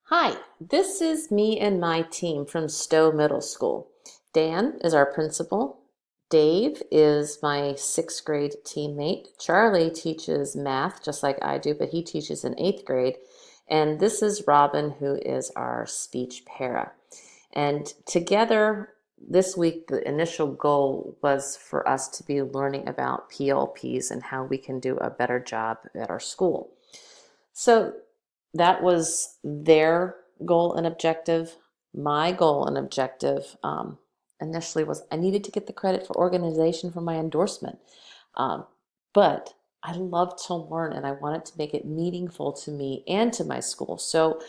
Hi, this is me and my team from Stowe Middle School. Dan is our principal. Dave is my sixth grade teammate. Charlie teaches math just like I do, but he teaches in eighth grade. And this is Robin, who is our speech para. And together this week, the initial goal was for us to be learning about PLPs and how we can do a better job at our school. So that was their goal and objective. My goal and objective initially was I needed to get the credit for organization for my endorsement. Um, but I love to learn and I wanted to make it meaningful to me and to my school. So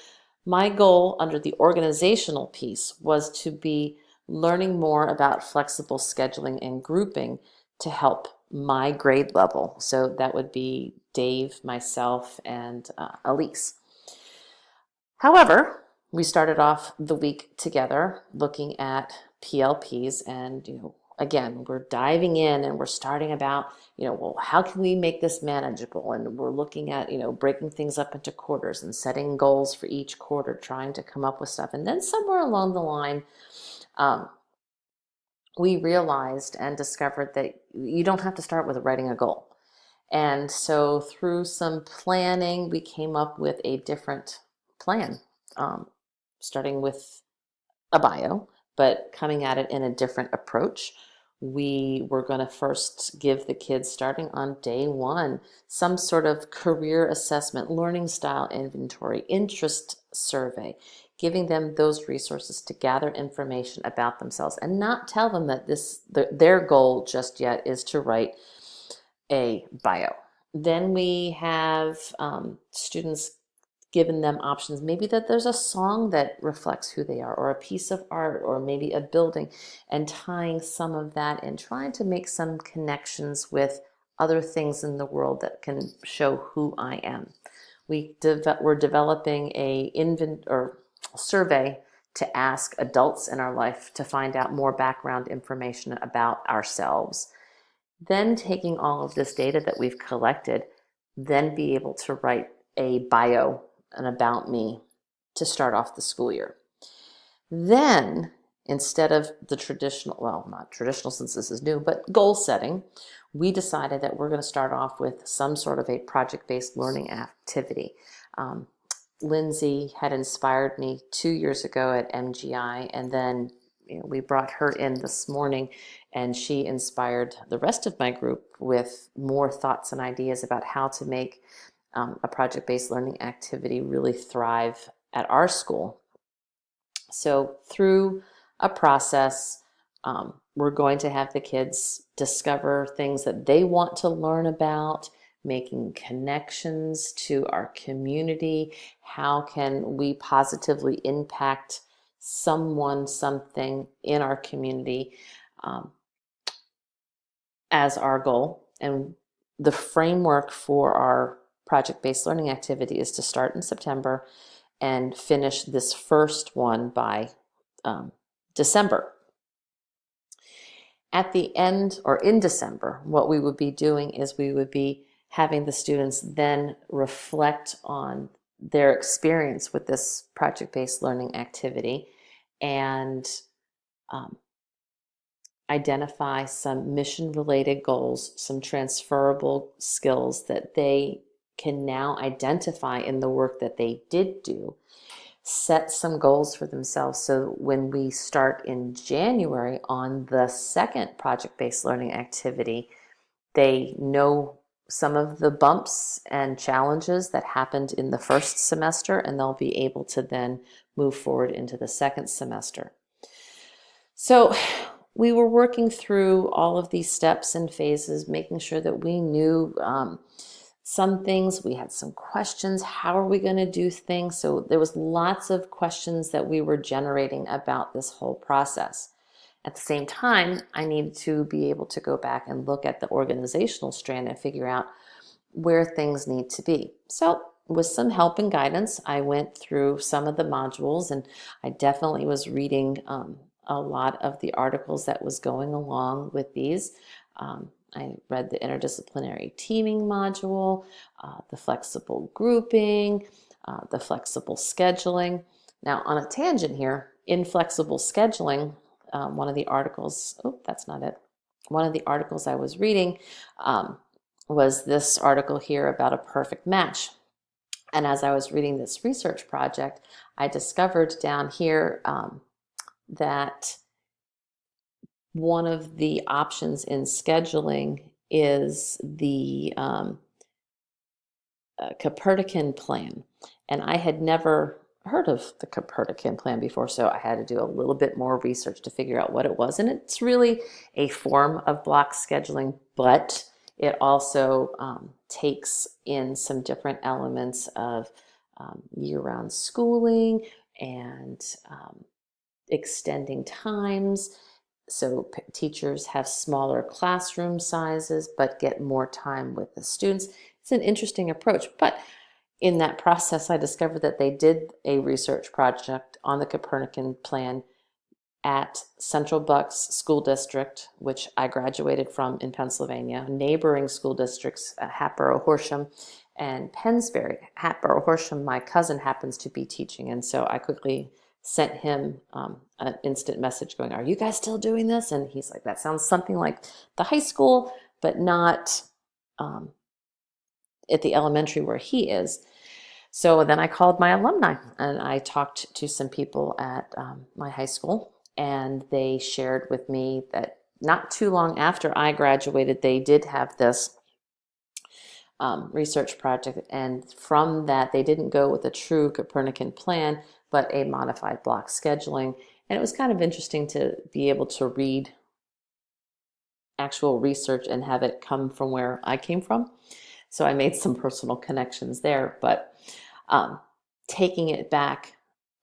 my goal under the organizational piece was to be learning more about flexible scheduling and grouping to help my grade level. So that would be Dave, myself, and Elise. However, we started off the week together looking at PLPs and again, we're diving in and we're starting about, well, how can we make this manageable? And we're looking at, breaking things up into quarters and setting goals for each quarter, trying to come up with stuff. And then somewhere along the line, um, we realized and discovered that you don't have to start with writing a goal. And so through some planning, we came up with a different plan, um, starting with a bio, but coming at it in a different approach. We were going to first give the kids, starting on day one, some sort of career assessment, learning style inventory, interest survey, giving them those resources to gather information about themselves and not tell them that their goal just yet is to write a bio. Then we have students given them options, maybe that there's a song that reflects who they are, or a piece of art, or maybe a building, and tying some of that and trying to make some connections with other things in the world that can show who I am. We're developing a survey to ask adults in our life to find out more background information about ourselves. Then taking all of this data that we've collected, then be able to write a bio, an about me, to start off the school year. Then, instead of the traditional, well, not traditional since this is new, but goal setting, we decided that we're going to start off with some sort of a project-based learning activity. Lindsay had inspired me 2 years ago at MGI, and then we brought her in this morning, and she inspired the rest of my group with more thoughts and ideas about how to make a project-based learning activity really thrive at our school. So through a process, we're going to have the kids discover things that they want to learn about, making connections to our community. How can we positively impact someone, something in our community as our goal? And the framework for our project-based learning activity is to start in September and finish this first one by December. At the end, or in December, what we would be doing is we would be having the students then reflect on their experience with this project-based learning activity and identify some mission-related goals, some transferable skills that they can now identify in the work that they did do, set some goals for themselves so when we start in January on the second project-based learning activity, they know some of the bumps and challenges that happened in the first semester, and they'll be able to then move forward into the second semester. So we were working through all of these steps and phases, making sure that we knew some things. We had some questions. How are we going to do things? So there was lots of questions that we were generating about this whole process. At the same time, I needed to be able to go back and look at the organizational strand and figure out where things need to be. So with some help and guidance, I went through some of the modules, and I definitely was reading a lot of the articles that was going along with these. I read the interdisciplinary teaming module, the flexible grouping, the flexible scheduling. Now, on a tangent here, in flexible scheduling, one of the articles, oh, that's not it. One of the articles I was reading was this article here about a perfect match. And as I was reading this research project, I discovered down here that one of the options in scheduling is the Copernican plan. And I had never heard of the Copernican plan before, so I had to do a little bit more research to figure out what it was. And it's really a form of block scheduling, but it also takes in some different elements of year-round schooling and extending times. So teachers have smaller classroom sizes, but get more time with the students. It's an interesting approach. But in that process, I discovered that they did a research project on the Copernican plan at Central Bucks School District, which I graduated from in Pennsylvania, neighboring school districts, Hatboro, Horsham, and Pennsbury. Hatboro, Horsham, my cousin happens to be teaching, and so I quickly sent him an instant message going, "Are you guys still doing this?" And he's like, "That sounds something like the high school, but not at the elementary where he is." So then I called my alumni and I talked to some people at my high school, and they shared with me that not too long after I graduated, they did have this research project, and from that they didn't go with a true Copernican plan, but a modified block scheduling. And it was kind of interesting to be able to read actual research and have it come from where I came from. So I made some personal connections there, but taking it back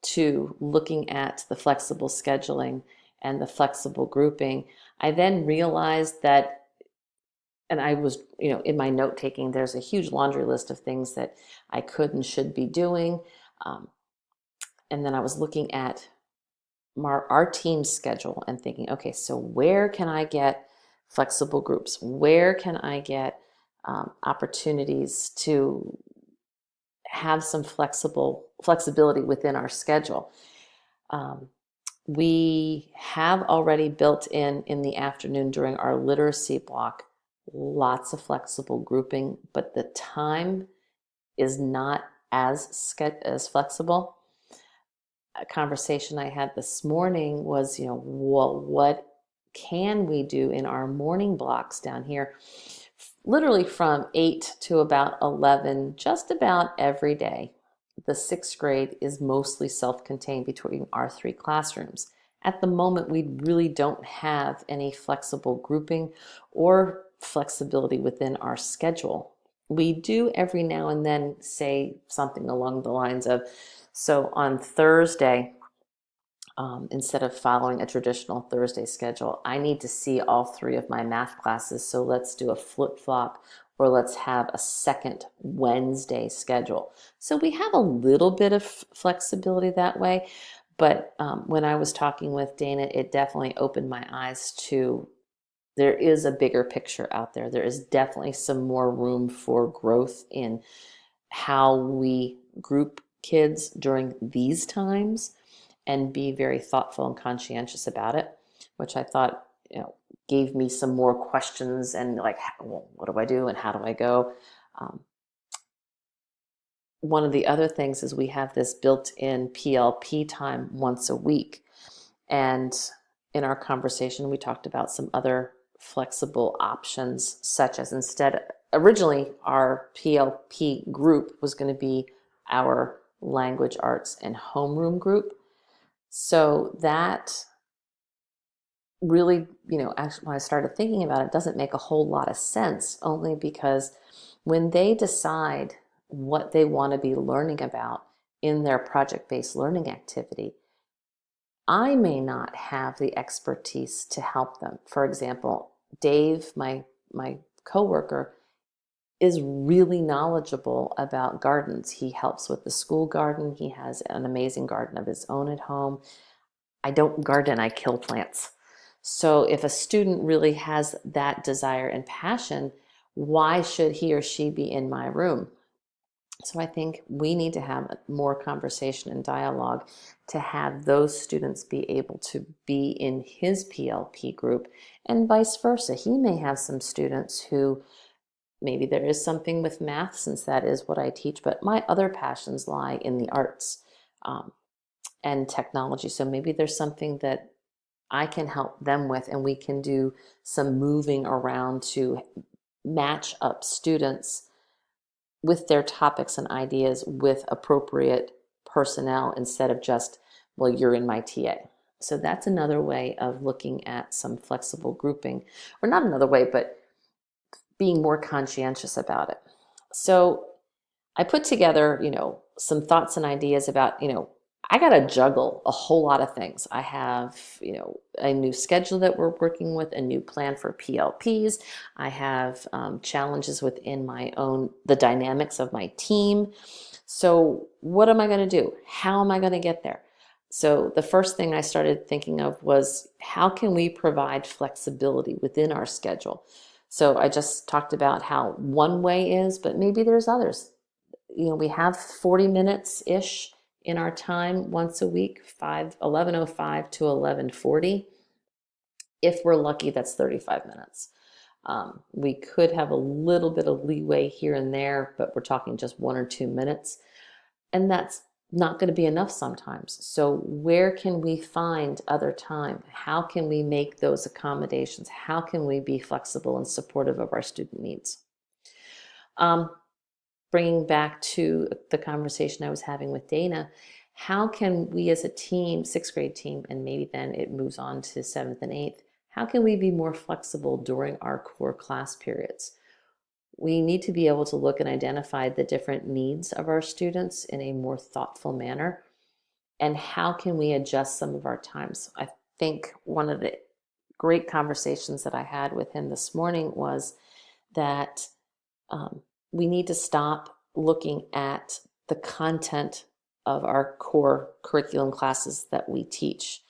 to looking at the flexible scheduling and the flexible grouping, I then realized that, and I was, in my note taking, there's a huge laundry list of things that I could and should be doing. And then I was looking at our team's schedule and thinking, okay, so where can I get flexible groups? Where can I get opportunities to have some flexibility within our schedule? We have already built in the afternoon during our literacy block lots of flexible grouping, but the time is not as flexible. A conversation I had this morning was, well, what can we do in our morning blocks down here? Literally from 8 to about 11, just about every day. The sixth grade is mostly self-contained between our three classrooms. At the moment, we really don't have any flexible grouping or flexibility within our schedule. We do every now and then say something along the lines of, so on Thursday, instead of following a traditional Thursday schedule, I need to see all three of my math classes, so let's do a flip-flop, or let's have a second Wednesday schedule. So we have a little bit of flexibility that way, but when I was talking with Dana, it definitely opened my eyes to there is a bigger picture out there. There is definitely some more room for growth in how we group kids during these times and be very thoughtful and conscientious about it, which I thought, gave me some more questions and like, well, what do I do and how do I go? One of the other things is we have this built-in PLP time once a week. And in our conversation, we talked about some other flexible options, such as originally our PLP group was going to be our language arts and homeroom group. So that really, actually when I started thinking about it, doesn't make a whole lot of sense, only because when they decide what they want to be learning about in their project-based learning activity, I may not have the expertise to help them. For example, Dave, my coworker, is really knowledgeable about gardens. He helps with the school garden. He has an amazing garden of his own at home. I don't garden, I kill plants. So if a student really has that desire and passion, why should he or she be in my room? So I think we need to have more conversation and dialogue to have those students be able to be in his PLP group, and vice versa. He may have some students who maybe there is something with math, since that is what I teach, but my other passions lie in the arts and technology. So maybe there's something that I can help them with, and we can do some moving around to match up students with their topics and ideas with appropriate personnel instead of just, well, you're in my TA. So that's another way of looking at some flexible grouping, or not another way, but being more conscientious about it. So I put together, some thoughts and ideas about, I got to juggle a whole lot of things. I have, a new schedule that we're working with, a new plan for PLPs. I have challenges within the dynamics of my team. So what am I going to do? How am I going to get there? So the first thing I started thinking of was, how can we provide flexibility within our schedule? So I just talked about how one way is, but maybe there's others. We have 40 minutes-ish in our time once a week, 11:05 to 11:40. If we're lucky, that's 35 minutes. We could have a little bit of leeway here and there, but we're talking just 1 or 2 minutes. And that's not going to be enough sometimes. So where can we find other time? How can we make those accommodations? How can we be flexible and supportive of our student needs? Bringing back to the conversation I was having with Dana, how can we as a team, sixth grade team, and maybe then it moves on to seventh and eighth, how can we be more flexible during our core class periods? We need to be able to look and identify the different needs of our students in a more thoughtful manner. And how can we adjust some of our times? I think one of the great conversations that I had with him this morning was that we need to stop looking at the content of our core curriculum classes that we teach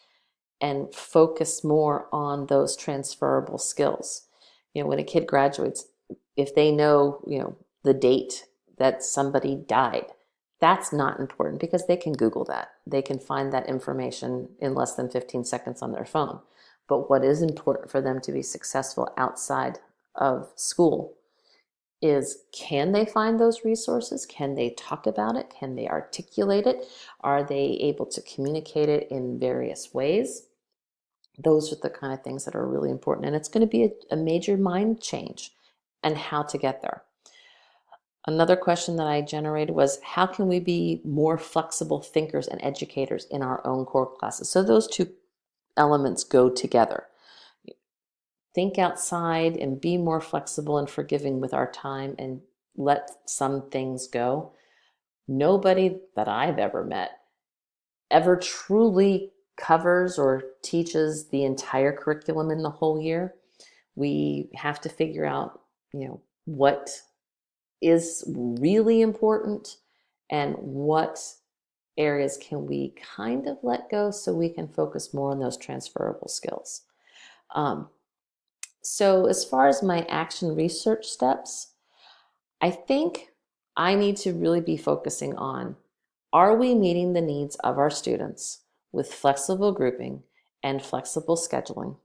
and focus more on those transferable skills. When a kid graduates, if they know, the date that somebody died, that's not important because they can Google that. They can find that information in less than 15 seconds on their phone. But what is important for them to be successful outside of school is, can they find those resources? Can they talk about it? Can they articulate it? Are they able to communicate it in various ways? Those are the kind of things that are really important. And it's going to be a major mind change and how to get there. Another question that I generated was, how can we be more flexible thinkers and educators in our own core classes? So those two elements go together. Think outside and be more flexible and forgiving with our time and let some things go. Nobody that I've ever met ever truly covers or teaches the entire curriculum in the whole year. We have to figure out, what is really important and what areas can we kind of let go so we can focus more on those transferable skills. So as far as my action research steps, I think I need to really be focusing on, are we meeting the needs of our students with flexible grouping and flexible scheduling?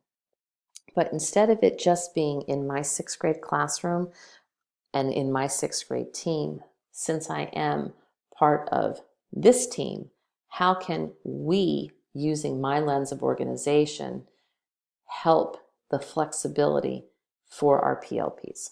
But instead of it just being in my sixth grade classroom and in my sixth grade team, since I am part of this team, how can we, using my lens of organization, help the flexibility for our PLPs?